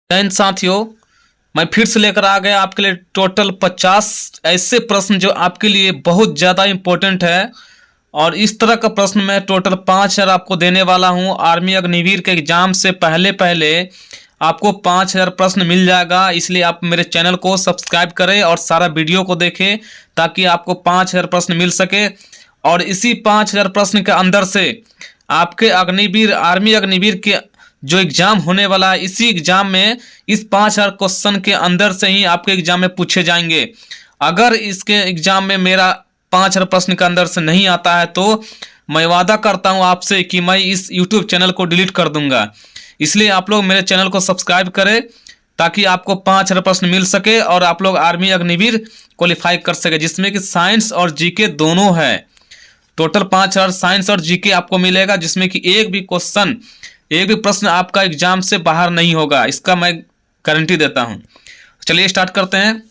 जैन साथियों, मैं फिर से लेकर आ गया आपके लिए टोटल 50 ऐसे प्रश्न जो आपके लिए बहुत ज़्यादा इम्पोर्टेंट है। और इस तरह का प्रश्न मैं टोटल 5000 आपको देने वाला हूं। आर्मी अग्निवीर के एग्जाम से पहले पहले आपको 5000 प्रश्न मिल जाएगा। इसलिए आप मेरे चैनल को सब्सक्राइब करें और सारा वीडियो को देखें ताकि आपको 5000 प्रश्न मिल सके। और इसी 5000 प्रश्न के अंदर से आपके अग्निवीर आर्मी अग्निवीर के जो एग्जाम होने वाला है, इसी एग्जाम में इस 5000 क्वेश्चन के अंदर से ही आपके एग्जाम में पूछे जाएंगे। अगर इसके एग्जाम में मेरा 5000 प्रश्न के अंदर से नहीं आता है तो मैं वादा करता हूं आपसे कि मैं इस यूट्यूब चैनल को डिलीट कर दूंगा। इसलिए आप लोग मेरे चैनल को सब्सक्राइब करें ताकि आपको 5000 प्रश्न मिल सके और आप लोग आर्मी अग्निवीर क्वालिफाई कर सके, जिसमें कि साइंस और जीके दोनों है। टोटल 5000 साइंस और जीके आपको मिलेगा, जिसमें कि एक भी प्रश्न आपका एग्जाम से बाहर नहीं होगा, इसका मैं गारंटी देता हूं। चलिए स्टार्ट करते हैं।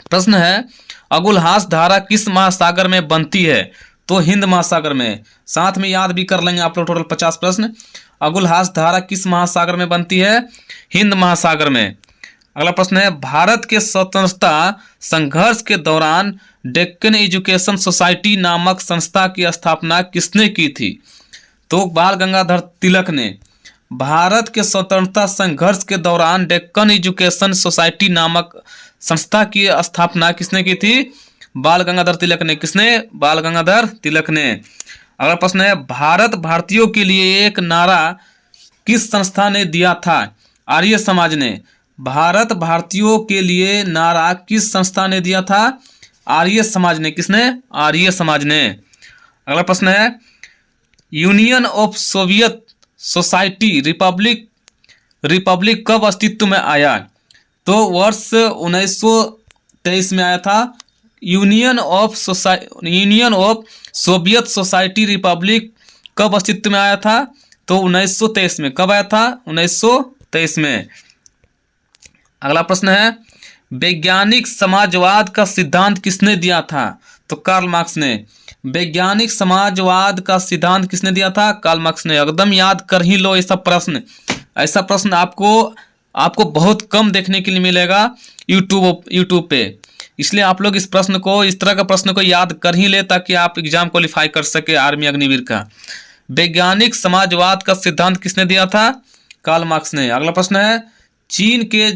प्रश्न है, अगुलहास धारा किस महासागर में बनती है? तो हिंद महासागर में। साथ में याद भी कर लेंगे आप लोग। टोटल 50 प्रश्न। अगुलहास धारा किस महासागर में बनती है? हिंद महासागर में। अगला प्रश्न है, भारत के स्वतंत्रता संघर्ष के दौरान डेक्कन एजुकेशन सोसाइटी नामक संस्था की स्थापना किसने की थी? तो बाल गंगाधर तिलक ने। भारत के स्वतंत्रता संघर्ष के दौरान डेक्कन एजुकेशन सोसाइटी नामक संस्था की स्थापना किसने की थी? बाल गंगाधर तिलक ने। किसने? बाल गंगाधर तिलक ने। अगला प्रश्न है, भारत भारतीयों के लिए एक नारा किस संस्था ने दिया था? आर्य समाज ने। भारत भारतीयों के लिए नारा किस संस्था ने दिया था? आर्य समाज ने। किसने? आर्य समाज ने। अगला प्रश्न है, union of Soviet society Republic कब अस्तित्व में आया? तो वर्ष 1923 में आया था। Union of Soviet society Republic कब अस्तित्व में आया था? तो 1923 में। कब आया था? 1923 में। अगला प्रश्न है, वैज्ञानिक समाजवाद का सिद्धांत किसने दिया था? तो कार्ल मार्क्स ने। वैज्ञानिक समाजवाद का सिद्धांत किसने दिया था? कार्ल मार्क्स ने। एकदम याद कर ही लो ऐसा प्रश्न आपको बहुत कम देखने के लिए मिलेगा यूट्यूब पे। इसलिए आप लोग इस तरह का प्रश्न को याद कर ही ले ताकि आप एग्जाम क्वालिफाई कर सके आर्मी अग्निवीर का। वैज्ञानिक समाजवाद का सिद्धांत किसने दिया था? कार्ल मार्क्स ने। अगला प्रश्न है, चीन के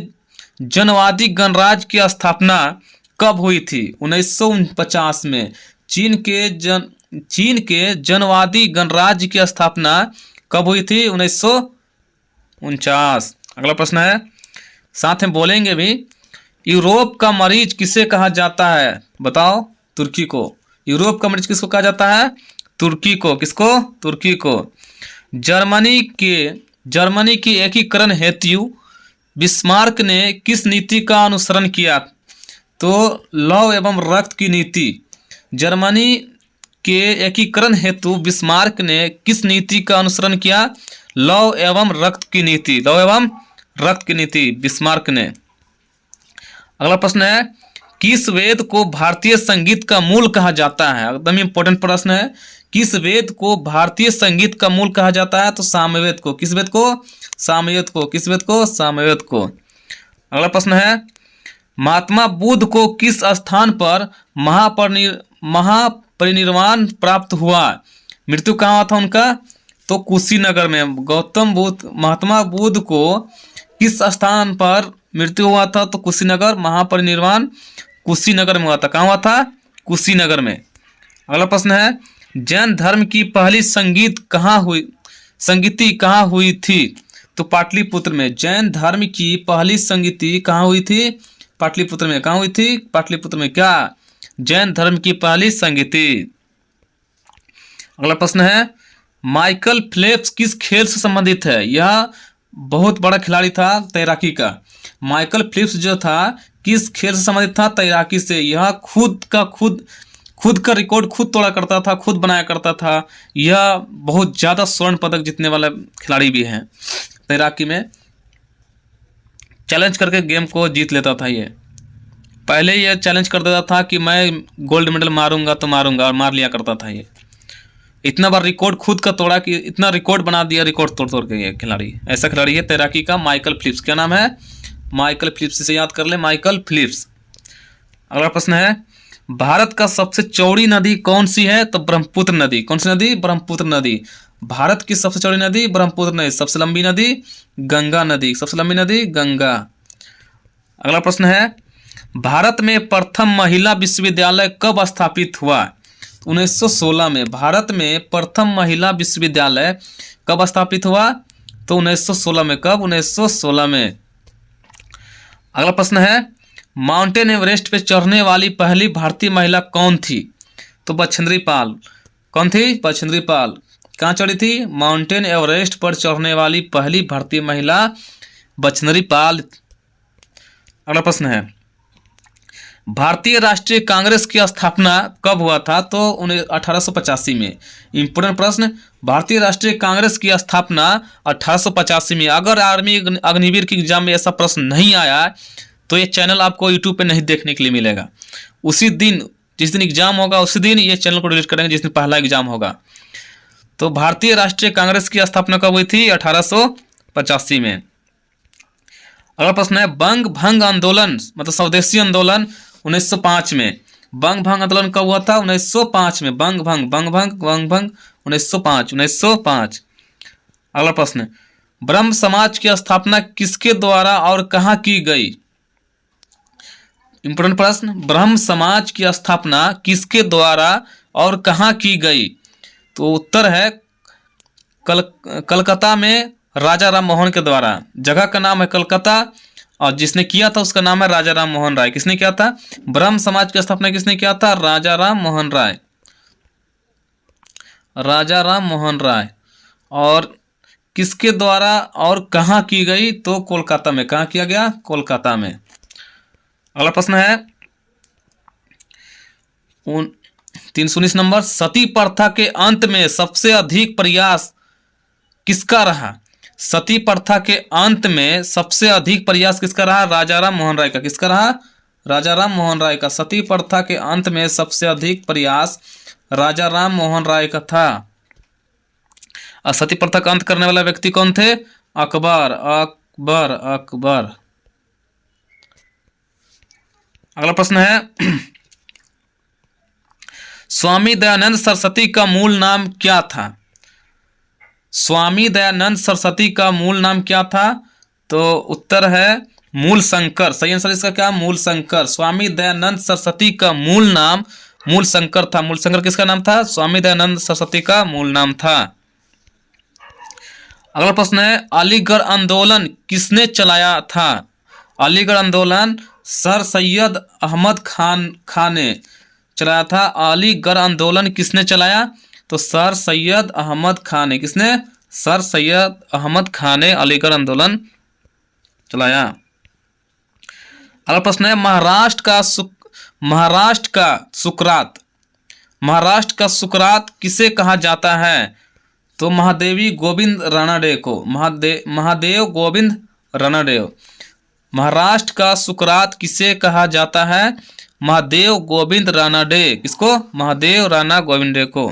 जनवादी गणराज्य की स्थापना कब हुई थी? 1949 में। चीन के जनवादी गणराज्य की स्थापना कब हुई थी? 1949। अगला प्रश्न है, साथ में बोलेंगे भी, यूरोप का मरीज किसे कहा जाता है? बताओ। तुर्की को। यूरोप का मरीज किसको कहा जाता है? तुर्की को। किसको? तुर्की को। जर्मनी की एकीकरण हेतु बिस्मार्क ने किस नीति का अनुसरण किया? तो लौह एवं रक्त की नीति। जर्मनी के एकीकरण हेतु बिस्मार्क ने किस नीति का अनुसरण किया? लौह एवं रक्त की नीति। लौह एवं रक्त की नीति बिस्मार्क ने। अगला प्रश्न है, किस वेद को भारतीय संगीत का मूल कहा जाता है? एकदम इंपॉर्टेंट प्रश्न है। किस वेद को भारतीय संगीत का मूल कहा जाता है? तो सामवेद को। किस वेद को? सामवेद को। किस वेद को? सामवेद को। अगला प्रश्न है, महात्मा बुद्ध को किस स्थान पर महापरिनिर्वाण प्राप्त हुआ? मृत्यु कहाँ हुआ था उनका? तो कुशीनगर में। महात्मा बुद्ध को किस स्थान पर मृत्यु हुआ था? तो कुशीनगर। महापरिनिर्वाण कुशीनगर में हुआ था। कहाँ हुआ था? कुशीनगर में। अगला प्रश्न है, जैन धर्म की पहली संगीति कहाँ हुई थी? तो पाटलिपुत्र में। जैन धर्म की पहली संगीति कहाँ हुई थी? पाटलिपुत्र में। कहाँ हुई थी? पाटलिपुत्र में। क्या? जैन धर्म की पहली संगीति। अगला प्रश्न है, माइकल फेल्प्स किस खेल से संबंधित है? यह बहुत बड़ा खिलाड़ी था तैराकी का। माइकल फेल्प्स जो था किस खेल से संबंधित था? तैराकी से। यह खुद का रिकॉर्ड खुद तोड़ा करता था, खुद बनाया करता था। यह बहुत ज़्यादा स्वर्ण पदक जीतने वाला खिलाड़ी भी है तैराकी में। चैलेंज करके गेम को जीत लेता था। ये पहले यह चैलेंज कर देता था कि मैं गोल्ड मेडल मारूंगा तो मारूंगा, और मार लिया करता था ये। इतना बार रिकॉर्ड खुद का तोड़ा कि इतना रिकॉर्ड बना दिया, रिकॉर्ड तोड़ तोड़ के ये खिलाड़ी। ऐसा खिलाड़ी है तैराकी का माइकल फिलिप्स। क्या नाम है? Michael Phillips. इसे याद कर ले, माइकल फिलिप्स। अगला प्रश्न है, भारत का सबसे चौड़ी नदी कौन सी है? तो ब्रह्मपुत्र नदी। कौन सी नदी? ब्रह्मपुत्र नदी। भारत की सबसे चौड़ी नदी ब्रह्मपुत्र नदी। सबसे लंबी नदी गंगा नदी। सबसे लंबी नदी गंगा। अगला प्रश्न है, भारत में प्रथम महिला विश्वविद्यालय कब स्थापित हुआ? 1916 में। भारत में प्रथम महिला विश्वविद्यालय कब स्थापित हुआ? तो 1916 में। कब? 1916 में। अगला प्रश्न है, माउंटेन एवरेस्ट पे चढ़ने वाली पहली भारतीय महिला कौन थी? तो बछेंद्री पाल। कौन थी? बछेंद्री पाल। कहाँ चढ़ी थी? माउंटेन एवरेस्ट पर चढ़ने वाली पहली भारतीय महिला बछेंद्री पाल। अगला प्रश्न है, भारतीय राष्ट्रीय कांग्रेस की स्थापना कब हुआ था? तो 1885 में। इंपोर्टेंट प्रश्न, भारतीय राष्ट्रीय कांग्रेस की स्थापना 1885 में। अगर आर्मी अग्निवीर की एग्जाम में ऐसा प्रश्न नहीं आया तो ये चैनल आपको यूट्यूब पे नहीं देखने के लिए मिलेगा। उसी दिन, जिस दिन एग्जाम होगा उसी दिन ये चैनल को डिलीट करेंगे, जिस दिन पहला एग्जाम होगा। तो भारतीय राष्ट्रीय कांग्रेस की स्थापना कब हुई थी? 1885 में। अगला प्रश्न है, बंग भंग आंदोलन मतलब स्वदेशी आंदोलन 1905 में। बंग भंग आंदोलन कब हुआ था? 1905 में। बंग भंग 1905। 1905। अगला प्रश्न, ब्रह्म समाज की स्थापना किसके द्वारा और कहाँ की गई? इंपोर्टेंट प्रश्न, ब्रह्म समाज की स्थापना किसके द्वारा और कहाँ की गई? तो उत्तर है कलकत्ता में राजा राम मोहन के द्वारा। जगह का नाम है कलकत्ता और जिसने किया था उसका नाम है राजा राम मोहन राय। किसने किया था? ब्रह्म समाज की स्थापना किसने किया था? राजा राम मोहन राय। राजा राम मोहन राय। और किसके द्वारा और कहाँ की गई? तो कोलकाता में। कहाँ किया गया? कोलकाता में। अगला प्रश्न है 319 नंबर, सती प्रथा के अंत में सबसे अधिक प्रयास किसका रहा? सती प्रथा के अंत में सबसे अधिक प्रयास किसका रहा? राजाराम मोहन राय का। किसका रहा? राजाराम मोहन राय का। सती प्रथा के अंत में सबसे अधिक प्रयास राजाराम मोहन राय का था। और सती प्रथा का अंत करने वाला व्यक्ति कौन थे? अकबर। अकबर। अकबर। अगला प्रश्न है, स्वामी दयानंद सरस्वती का मूल नाम क्या था? स्वामी दयानंद सरस्वती का मूल नाम क्या था? तो उत्तर है मूल शंकर। सही आंसर इसका क्या? मूल शंकर। स्वामी दयानंद सरस्वती का मूल नाम मूल शंकर था। मूल शंकर किसका नाम था? स्वामी दयानंद सरस्वती का मूल नाम था। अगला प्रश्न है, अलीगढ़ आंदोलन किसने चलाया था? अलीगढ़ आंदोलन सर सैयद अहमद खान ने चलाया था। अलीगढ़ आंदोलन किसने चलाया? तो सर सैयद अहमद खान ने। किसने? सर सैयद अहमद खान ने अलीगढ़ आंदोलन चलाया। अगला प्रश्न है, महाराष्ट्र का सुकरात किसे कहा जाता है? तो महादेवी गोविंद रानाडे को। महादेव गोविंद रानाडे। महाराष्ट्र का सुकरात किसे कहा जाता है? महादेव गोविंद रानाडे। किसको? महादेव राणा गोविंदे को।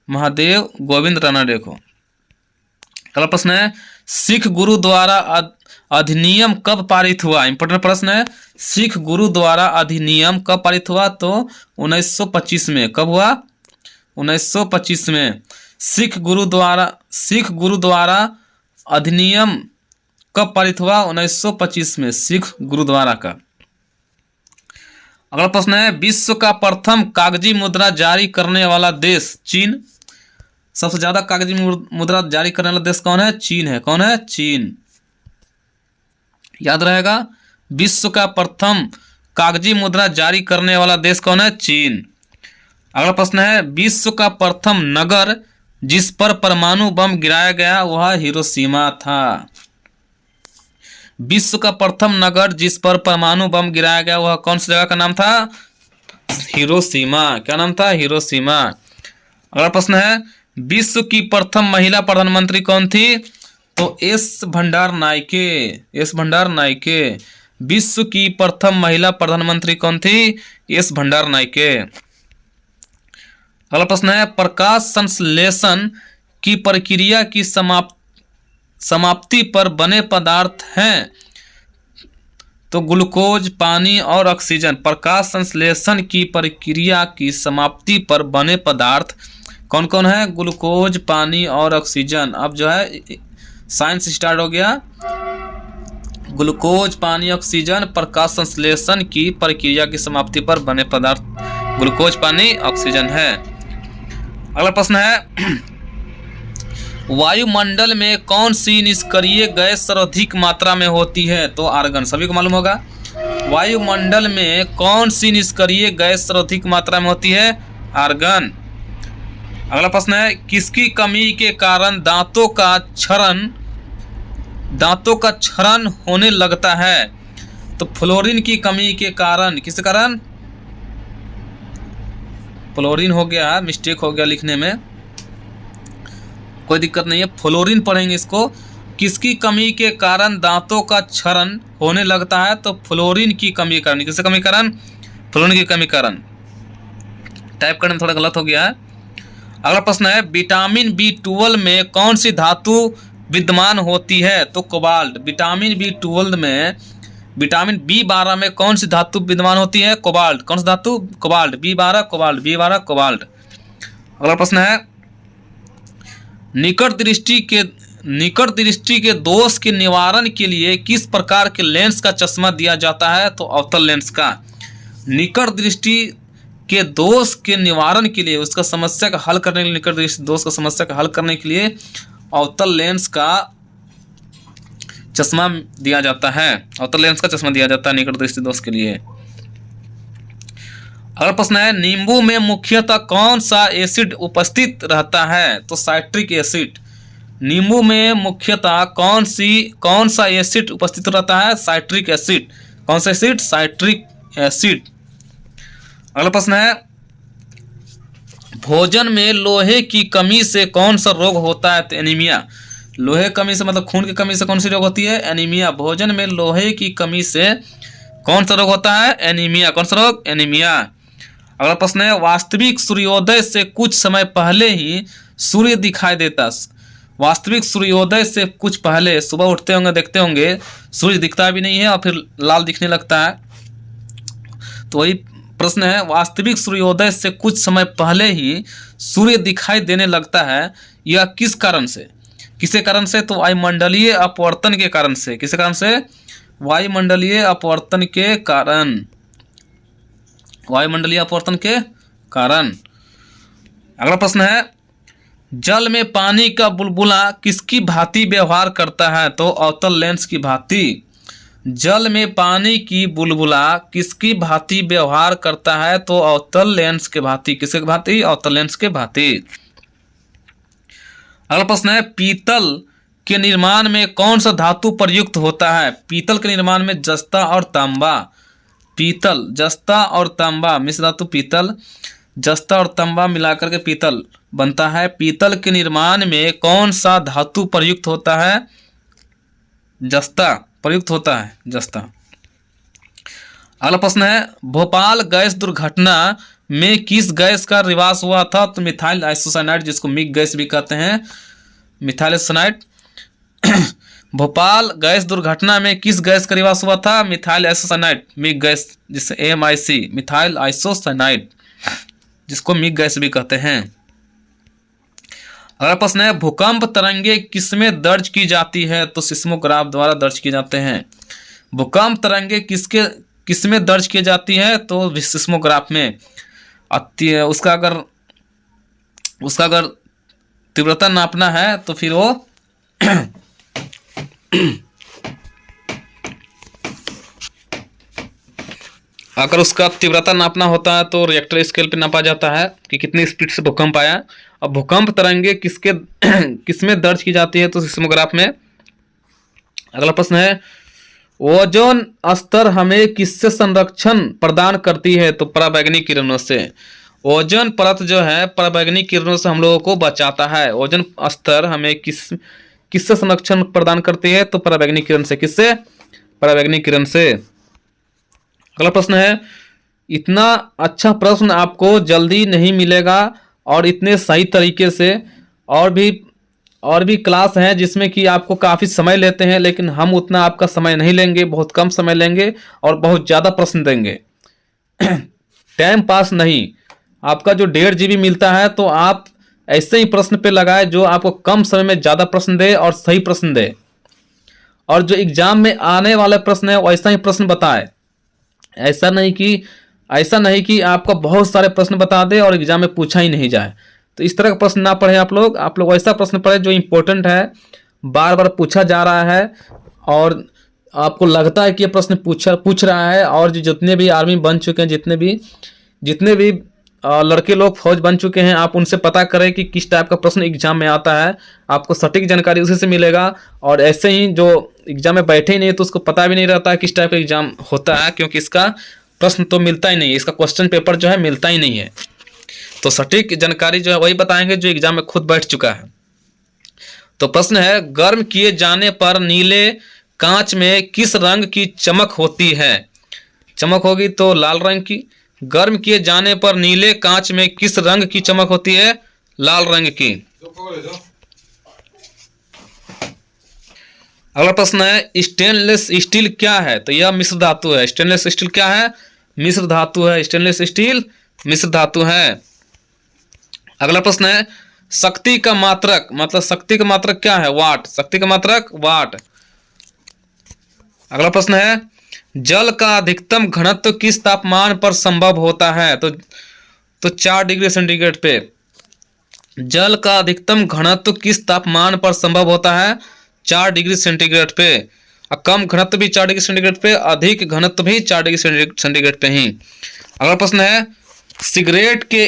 महादेव गोविंद रानाडे को। अगला प्रश्न है, सिख गुरु द्वारा अधिनियम कब पारित हुआ? इंपोर्टेंट प्रश्न है, सिख गुरु द्वारा अधिनियम कब पारित हुआ? तो 1925 में। कब हुआ? 1925 में। सिख गुरु द्वारा अधिनियम कब पारित हुआ? 1925 में। सिख गुरुद्वारा का। अगला प्रश्न है, विश्व का प्रथम कागजी मुद्रा जारी करने वाला देश? चीन। सबसे ज्यादा कागजी मुद्रा जारी करने वाला देश कौन है? चीन है। कौन है? चीन। याद रहेगा, विश्व का प्रथम कागजी मुद्रा जारी करने वाला देश कौन है? चीन। अगला प्रश्न है, विश्व का प्रथम नगर जिस पर परमाणु बम गिराया गया वह हिरोशिमा था। विश्व का प्रथम नगर जिस पर परमाणु बम गिराया गया वह कौन सी जगह का नाम था? हिरोशिमा। क्या नाम था? हिरोशिमा। अगला प्रश्न है, विश्व की प्रथम महिला प्रधानमंत्री कौन थी? तो एस भंडार नायके। एस भंडार नायके। विश्व की प्रथम महिला प्रधानमंत्री कौन थी? एस भंडार नायके। अगला प्रश्न है प्रकाश संश्लेषण की प्रक्रिया की समाप्ति पर बने पदार्थ हैं तो ग्लूकोज, पानी और ऑक्सीजन। प्रकाश संश्लेषण की प्रक्रिया की समाप्ति पर बने पदार्थ कौन कौन है? ग्लूकोज, पानी और ऑक्सीजन। अब जो है साइंस स्टार्ट हो गया। ग्लूकोज, पानी, ऑक्सीजन प्रकाश संश्लेषण की प्रक्रिया की समाप्ति पर बने पदार्थ ग्लूकोज, पानी, ऑक्सीजन है। अगला प्रश्न है वायुमंडल में कौन सी निष्क्रिय गैस सर्वाधिक मात्रा में होती है? तो आर्गन। सभी को मालूम होगा वायुमंडल में कौन सी निष्क्रिय गैस सर्वाधिक मात्रा में होती है? आर्गन। अगला प्रश्न है किसकी कमी के कारण दांतों का क्षरण होने लगता है? तो फ्लोरीन की कमी के कारण। किस कारण? फ्लोरीन हो गया, मिस्टेक हो गया लिखने में, कोई दिक्कत नहीं है, फ्लोरीन पढ़ेंगे इसको। किसकी कमी के कारण दांतों का क्षरण होने लगता है? तो फ्लोरीन की कमी के कारण। किसके कमी कारण? फ्लोरीन की कमी कारण। टाइप करने में थोड़ा गलत हो गया है। अगला प्रश्न है विटामिन B12 में कौन सी धातु विद्यमान होती है? तो कोबाल्ट। विटामिन B12 में विटामिन B12 में कौन सी धातु विद्यमान होती है? कोबाल्ट। कौन सी धातु? Cobalt. B12 cobalt, B12 cobalt. अगला प्रश्न है निकट दृष्टि के दोष के निवारण के लिए किस प्रकार के लेंस का चश्मा दिया जाता है? तो अवतल लेंस का। निकट दृष्टि के दोष के निवारण के लिए, उसका समस्या का हल करने के लिए, निकट दृष्टि दोष का समस्या का हल करने के लिए अवतल लेंस का चश्मा दिया जाता है। अवतल लेंस का चश्मा दिया जाता है निकट दृष्टि दोष के लिए। अगला प्रश्न है नींबू में मुख्यतः कौन सा एसिड उपस्थित रहता है? तो साइट्रिक एसिड। नींबू में मुख्यतः कौन सा एसिड उपस्थित रहता है? Citric acid. कौन सा एसिड? Citric acid. अगला प्रश्न है भोजन में लोहे की कमी से कौन सा रोग होता है? तो एनीमिया। लोहे कमी से मतलब खून की कमी से कौन सी रोग होती है? एनीमिया। भोजन में लोहे की कमी से कौन सा रोग होता है? एनीमिया। कौन सा रोग? एनीमिया। अगला प्रश्न है वास्तविक सूर्योदय से कुछ समय पहले ही सूर्य दिखाई देता। वास्तविक सूर्योदय से कुछ पहले सुबह उठते होंगे, देखते होंगे सूर्य दिखता भी नहीं है और फिर लाल दिखने लगता है। तो वही प्रश्न है वास्तविक सूर्योदय से कुछ समय पहले ही सूर्य दिखाई देने लगता है, यह किस कारण से? किसके कारण से? तो वायुमंडलीय अपवर्तन के कारण से। किसके कारण से? वायुमंडलीय अपवर्तन के कारण। वायुमंडलीय अपवर्तन के कारण। अगला प्रश्न है जल में पानी का बुलबुला किसकी भांति व्यवहार करता है? तो अवतल लेंस की भांति। जल में पानी की बुलबुला किसकी भांति व्यवहार करता है? तो अवतल लेंस के भांति। किसके भांति? अवतल लेंस के भांति। अगला प्रश्न है पीतल के निर्माण में कौन सा धातु प्रयुक्त होता है? पीतल के निर्माण में जस्ता और तांबा। पीतल, जस्ता और तांबा मिश्र धातु पीतल, जस्ता और तांबा मिलाकर के पीतल बनता है। पीतल के निर्माण में कौन सा धातु प्रयुक्त होता है? जस्ता प्रयुक्त होता है, जस्ता। अगला प्रश्न है भोपाल गैस दुर्घटना में किस गैस का रिवास हुआ था? तो मिथाइल आइसोसाइनाइड, जिसको मिग गैस भी कहते हैं, मिथाइल आइसोसाइनाइड। भोपाल गैस दुर्घटना में किस गैस का रिवास हुआ था? मिथाइल आइसोसाइनाइड, मिग गैस, जिसे MIC, मिथाइल आइसोसाइनाइड, जिसको मिग गैस भी कहते हैं। अगला प्रश्न है भूकंप तरंगे किसमें दर्ज की जाती है? तो सिस्मोग्राफ द्वारा दर्ज की जाते हैं। भूकंप तरंगे किसमें दर्ज की जाती है? तो सिस्मोग्राफ में। उसका अगर तीव्रता नापना है तो फिर वो अगर उसका तीव्रता नापना होता है तो रिएक्टर स्केल पे नापा जाता है कि कितनी स्पीड से भूकंप आया। अब भूकंप तरंगे किसमें दर्ज की जाती है? तो सिस्मोग्राफ में। अगला प्रश्न है ओजोन स्तर हमें किससे संरक्षण प्रदान करती है? तो पराबैंगनी किरणों से। ओजोन परत जो है पराबैंगनी किरणों से हम लोगों को बचाता है। ओजोन स्तर हमें किससे संरक्षण प्रदान करती है? तो पराबैंगनी किरण से। किससे? पराबैंगनी किरण से। अगला प्रश्न है इतना अच्छा प्रश्न आपको जल्दी नहीं मिलेगा और इतने सही तरीके से। और भी क्लास हैं जिसमें कि आपको काफ़ी समय लेते हैं, लेकिन हम उतना आपका समय नहीं लेंगे, बहुत कम समय लेंगे और बहुत ज़्यादा प्रश्न देंगे। टाइम पास नहीं। आपका जो 1.5 GB मिलता है तो आप ऐसे ही प्रश्न पे लगाए जो आपको कम समय में ज़्यादा प्रश्न दे और सही प्रश्न दे, और जो एग्जाम में आने वाले प्रश्न है वैसा ही प्रश्न बताए। ऐसा नहीं कि आपको बहुत सारे प्रश्न बता दे और एग्जाम में पूछा ही नहीं जाए। तो इस तरह का प्रश्न ना पढ़े आप लोग वैसा प्रश्न पढ़े जो इम्पोर्टेंट है, बार बार पूछा जा रहा है और आपको लगता है कि ये प्रश्न पूछ रहा है। और जितने भी आर्मी बन चुके हैं, जितने भी लड़के लोग फौज बन चुके हैं, आप उनसे पता करें कि किस टाइप का प्रश्न एग्जाम में आता है। आपको सटीक जानकारी उसी से मिलेगा। और ऐसे ही जो एग्जाम में बैठे ही नहीं तो उसको पता भी नहीं रहता है किस टाइप का एग्जाम होता है, क्योंकि इसका प्रश्न तो मिलता ही नहीं है, इसका क्वेश्चन पेपर जो है मिलता ही नहीं है। तो सटीक जानकारी जो है वही बताएंगे जो एग्जाम में खुद बैठ चुका है। तो प्रश्न है, गर्म किए जाने पर नीले कांच में किस रंग की चमक होती है? चमक होगी तो लाल रंग की। गर्म किए जाने पर नीले कांच में किस रंग की चमक होती है? लाल रंग की। अगला प्रश्न है, स्टेनलेस स्टील क्या है? तो यह मिश्र धातु है। स्टेनलेस स्टील क्या है? मिश्र धातु है। स्टेनलेस स्टील मिश्र धातु है। अगला प्रश्न है, शक्ति का मात्रक, मतलब शक्ति का मात्रक क्या है? वाट। शक्ति का मात्रक वाट। अगला प्रश्न है, जल का अधिकतम घनत्व किस तापमान पर संभव होता है? तो 4 डिग्री सेंटीग्रेड पे। जल का अधिकतम घनत्व किस तापमान पर संभव होता है? 4 डिग्री सेंटीग्रेड पे। और कम घनत्व भी 4 डिग्री सेंटीग्रेड पे, अधिक घनत्व भी 4 डिग्री सेंटीग्रेड पे ही। अगला प्रश्न है, सिगरेट के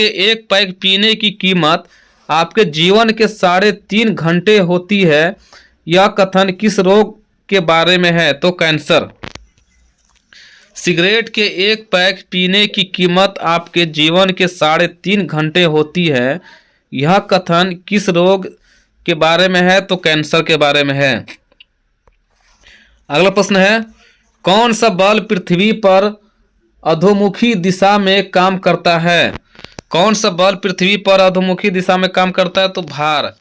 एक पैक पीने की कीमत आपके जीवन के 3.5 घंटे होती है। यह कथन किस रोग के बारे में है? तो कैंसर। सिगरेट के एक पैक पीने की कीमत आपके जीवन के 3.5 घंटे होती है। यह कथन किस रोग के बारे में है? तो कैंसर के बारे में है। अगला प्रश्न है, कौन सा बल पृथ्वी पर अधोमुखी दिशा में काम करता है? कौन सा बल पृथ्वी पर अधोमुखी दिशा में काम करता है? तो भार।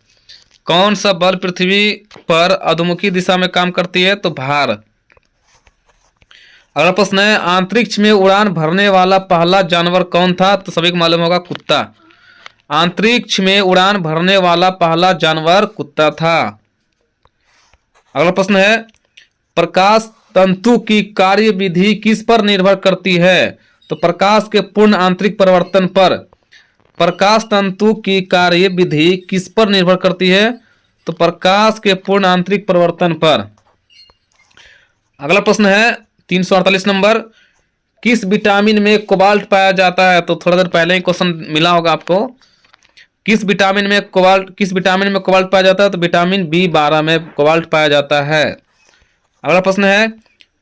कौन सा बल पृथ्वी पर अधोमुखी दिशा में काम करती है? तो भार। अगला प्रश्न है, अंतरिक्ष में उड़ान भरने वाला पहला जानवर कौन था? तो सभी को मालूम होगा, कुत्ता। अंतरिक्ष में उड़ान भरने वाला पहला जानवर कुत्ता था। अगला प्रश्न है, प्रकाश तंतु की कार्य विधि किस पर निर्भर करती है? तो प्रकाश के पूर्ण आंतरिक परिवर्तन पर। प्रकाश तंतु की कार्य विधि किस पर निर्भर करती है? तो प्रकाश के पूर्ण आंतरिक परिवर्तन पर। अगला प्रश्न है 348 नंबर, किस विटामिन में कोबाल्ट पाया जाता है? तो थोड़ा देर पहले ही क्वेश्चन मिला होगा आपको। किस विटामिन में कोबाल्ट पाया जाता है? तो विटामिन B12 में कोबाल्ट पाया जाता है। अगला प्रश्न है,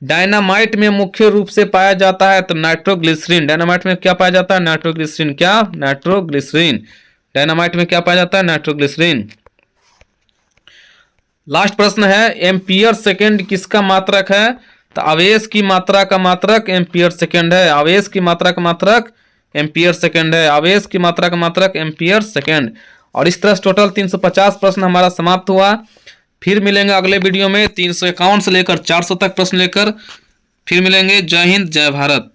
डायनामाइट में मुख्य रूप से पाया जाता है? तो नाइट्रोग्लिसरीन। डायनामाइट में क्या पाया जाता है? नाइट्रोग्लिसरीन। क्या? नाइट्रोग्लिसरीन। डायनामाइट में क्या पाया जाता है? नाइट्रोग्लिसरीन। लास्ट प्रश्न है, एम्पियर सेकेंड किसका मात्रक है? तो आवेश की मात्रा का मात्रक एम्पियर सेकेंड है। आवेश की मात्रा का मात्रक एम्पियर सेकेंड है। आवेश की मात्रा का मात्रक एम्पियर सेकेंड। और इस तरह से टोटल 350 प्रश्न हमारा समाप्त हुआ। फिर मिलेंगे अगले वीडियो में 351 से लेकर 400 तक प्रश्न लेकर। फिर मिलेंगे। जय हिंद, जय भारत।